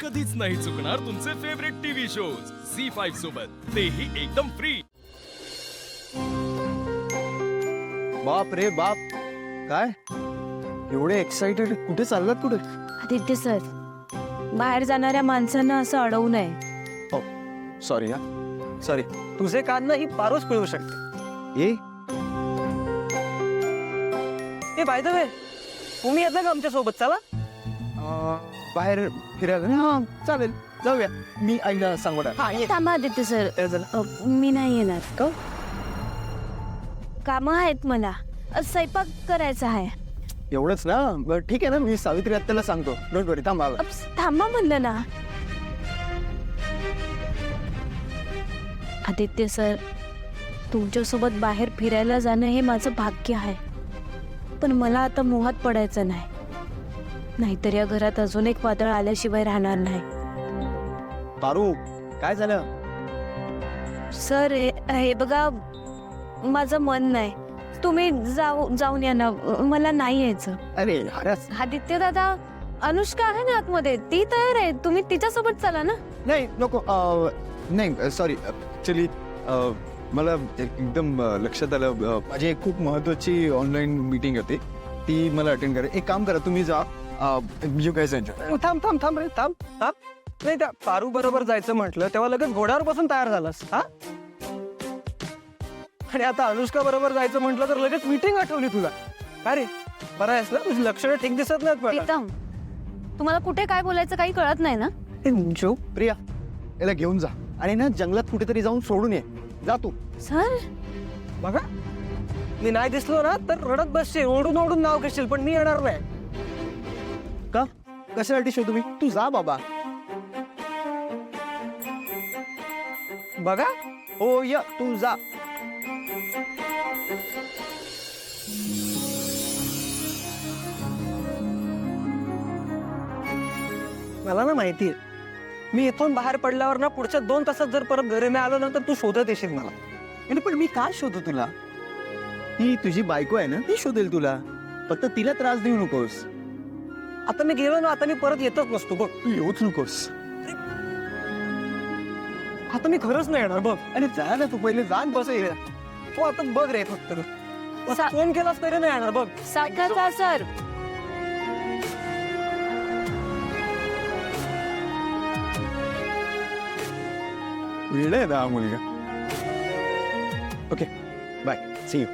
कधीच नाही चुकणार तुमचे फेवरेट टीव्ही शोज झी5 सोबत, तेही एकदम फ्री। बाप रे बाप, काय एवढे एक्साइटेड? कुठे चाललात? कुठे? आदित्य सर, बाहेर जाणाऱ्या माणसांना असं अडवू नये। हो सॉरी हा, सॉरी. तुझे कान ना ही पारोच पिळू शकते. ए बाय द वे, तुम्ही येता का आमच्या सोबत? चला. बाहेर फिरायला ना? हा चालेल, जाऊया. मी आईला सांगू ना. थांबा आदित्य सर, मी नाही येणार. का? कामं आहेत मला, स्वयंपाक करायचा आहे. एवढंच ना? बरं ठीक आहे ना, मी सावित्री आत्याला सांगतो. डोंट वरी, थांबा. थांबा म्हणलं ना. आदित्य सर, तुमच्यासोबत बाहेर फिरायला जाणं हे माझं भाग्य आहे, पण मला आता मोहात पडायचं नाही, नाहीतर या घरात अजून एक वादळ आल्याशिवाय राहणार नाही. पारू, काय झालं? सर हे बघा, माझं मन नाही. तुम्ही जाऊन या ना, मला नाही यायचं. अरे हरस. आदित्य दादा, अनुष्का आहे ना आतमध्ये, ती तयार आहे, तुम्ही तिच्यासोबत चला ना. नाही नको. नाही सॉरी, ॲक्च्युली मला एकदम लक्षात आलं, माझी एक खूप महत्त्वाची ऑनलाईन मीटिंग होती, ती मला अटेंड करा. एक काम करा, तुम्ही जा. You guys enjoy. थांब थांब थांब रे, थांब थांब. नाही, त्या पारू बरोबर जायचं म्हटलं तेव्हा लगेच घोड्यावर बसून तयार झालास हा. आणि आता अनुष्का बरोबर जायचं म्हटलं तर लगेच मीटिंग आठवली तुला. काय रे, बरं आहेस ना? तुझी लक्षणं ठीक दिसत नाहीत मला. प्रीतम, तुम्हाला कुठे काय बोलायचं काही कळत नाही ना? जो प्रिया, याला घेऊन जा आणि ना जंगलात कुठेतरी जाऊन सोडून ये. जा तू. सर, बघा, मी नाही दिसलो ना तर रडत बसशील, ओढून ओढून नाव घेशील, पण मी येणार नाही. का? कशासाठी शो तुम्ही? तू जा बाबा. बघा, हो या, तू जा. मला ना माहितीये, मी इथून बाहेर पडल्यावर ना पुढच्या 2 तासात जर परत घरी नाही आलो ना तर तू शोधत येशील मला. आणि पण मी काय शोधू तुला? ती तुझी बायको आहे ना, ती शोधेल तुला. फक्त तिला त्रास देऊ नकोस. आता मी गेलो ना, आता मी परत येतच नसतो बघ. तू येऊच नकोस. आता मी खरंच नाही येणार बघ. अरे जा ना, तू पहिले जा न बस. तू आता बघ रे, फक्त फोन केलास तरी नाही येणार बघ. साक्षाचा सर. वेळ आहे ना हा मुलगा. Okay bye, see you.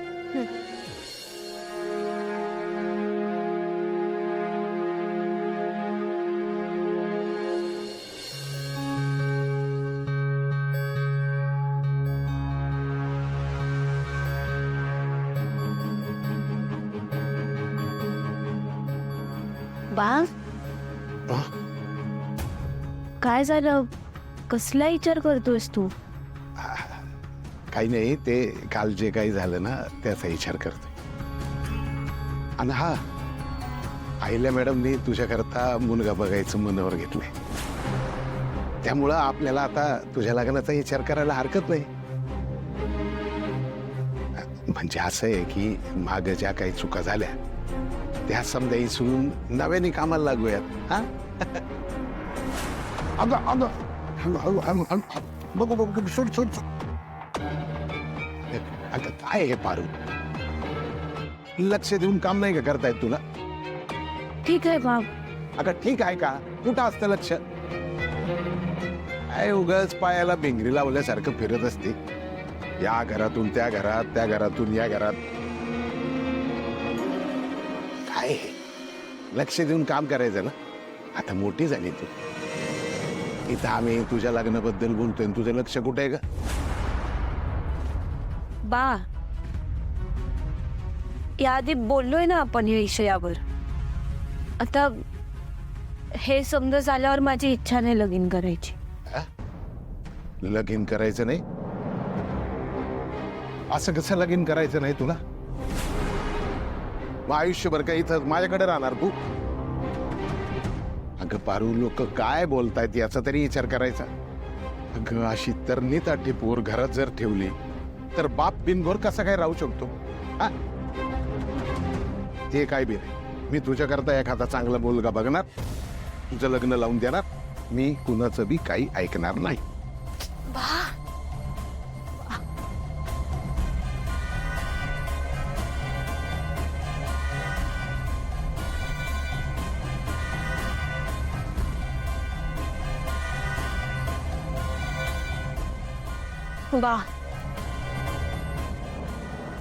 बा, काय झालं? कसला विचार करतोयस तू? काही नाही, ते काल जे काही झालं ना त्याचा विचार करतोय. आणि हा, आईला मॅडमनी तुझ्याकरता मुलगा बघायचं मनावर घेतलंय, त्यामुळं आपल्याला आता तुझ्या लग्नाचा विचार करायला हरकत नाही. म्हणजे असं आहे की माग ज्या काही चुका झाल्या त्या समजा विसरून नव्याने कामाला लागूयात. हा बघू बघू, सोड सोड. आता काय हे पारू, लक्ष देऊन काम नाही का करतायत तुला? ठीक आहे बाब. अगं ठीक आहे का? कुठं असतं लक्ष? काय उगाच पायाला भिंगरी लावल्यासारखं फिरत असते, या घरातून त्या घरात, त्या घरातून या घरात. काय हे? लक्ष देऊन काम करायचं ना. आता मोठी झाली तू, इथं आम्ही तुझ्या लग्नाबद्दल बोलतोय, तुझं लक्ष कुठे आहे का? बा, याआधी बोललोय ना आपण या विषयावर. आता हे समजा झाल्यावर माझी इच्छा नाही लगीन करायची. लगीन करायचं नाही? असं कसं लगीन करायचं नाही तुला? मग आयुष्यभर काय इथं माझ्याकडे राहणार तू? अगं पारू, लोक काय बोलतायत याचा तरी विचार करायचा. अगं अशी तरणी ताठी पोर घरात जर ठेवली तर बाप बिनघोर कसा काय राहू शकतो? ते काय बी नाही, मी तुझ्याकरता एखादा चांगला मुलगा बघणार, तुझं लग्न लावून देणार मी कुणाचं बी काही ऐकणार नाही. वा,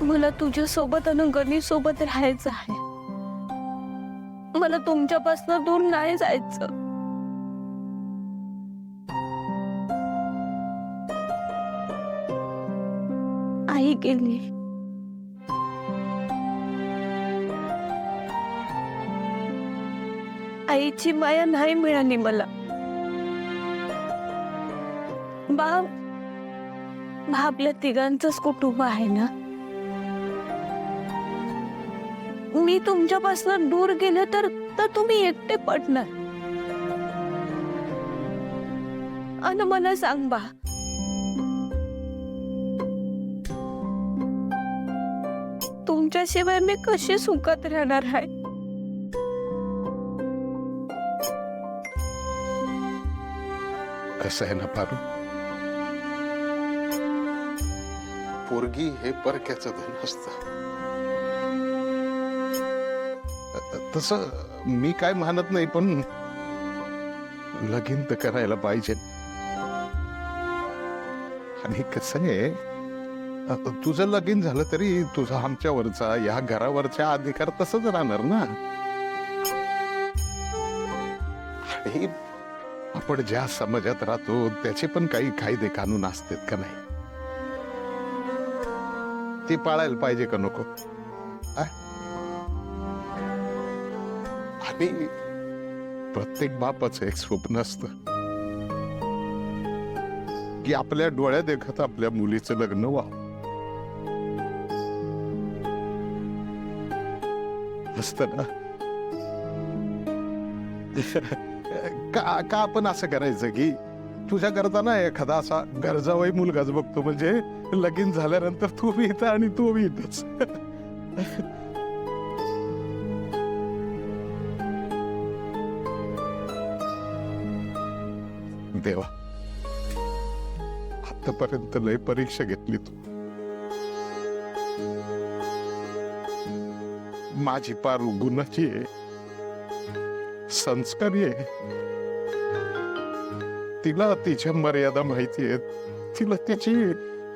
मला तुझ्या सोबत आणि गणी सोबत राहायचं आहे. मला तुमच्यापासून दूर नाही जायचं. आई गेली, आईची माया नाही मिळाली मला. बा आपल्या तिघांचंच कुटुंब आहे ना. मी तुमच्यापासून दूर गेले तर तुम्ही एकटे पडणार. आणि मला सांग बा, तुमच्याशिवाय मी कशी सुखात राहणार आहे? कसं आहे ना पारू, पोरगी हे परक्याचं धन असतं. तसं मी काय म्हणत नाही, पण लगीन तर करायला पाहिजे. आणि कसं आहे, तुझं लगीन झालं तरी तुझा आमच्यावरचा या घरावरचा अधिकार तसंच राहणार ना. आणि आपण ज्या समाजात राहतो त्याचे पण काही कायदे कानून असतात का नाही, ते पाळायला पाहिजे का नको? आणि प्रत्येक बापाचं एक स्वप्न असतं की आपल्या डोळ्या देखत आपल्या मुलीचं लग्न व्हावं. असतं ना. का आपण असं करायचं की तुझ्या करताना एखादा असा गरजावाई मुलगाच बघतो, म्हणजे लगीन झाल्यानंतर तू बी इथं आणि तू बी इथंच. देवा, आतापर्यंत लय परीक्षा घेतली तू. माझी पारू गुणाची आहे, संस्कारी आहे. तिला तिच्या मर्यादा माहिती आहेत, तिला त्याची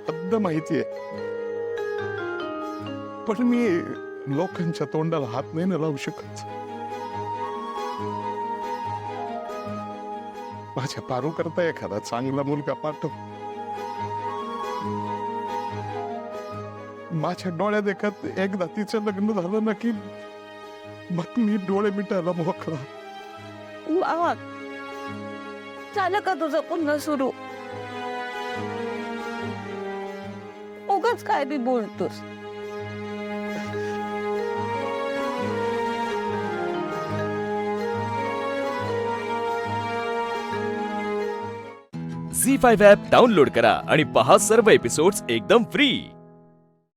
हद्द माहिती आहे. पण मी लोकांच्या तोंडाला हात नाही ना लावू शकत. माझ्या पारू करता एखादा चांगला मुलगा पाठव. माझ्या डोळ्या देखत एकदा तिचं लग्न झालं ना की मग मी डोळे मिटायला मोकळा. वा, झालं का तुझं पुन्हा सुरू? उगाच काय बी बोलतोस. झी5 ॲप डाउनलोड करा आणि पहा सर्व एपिसोड्स एकदम फ्री.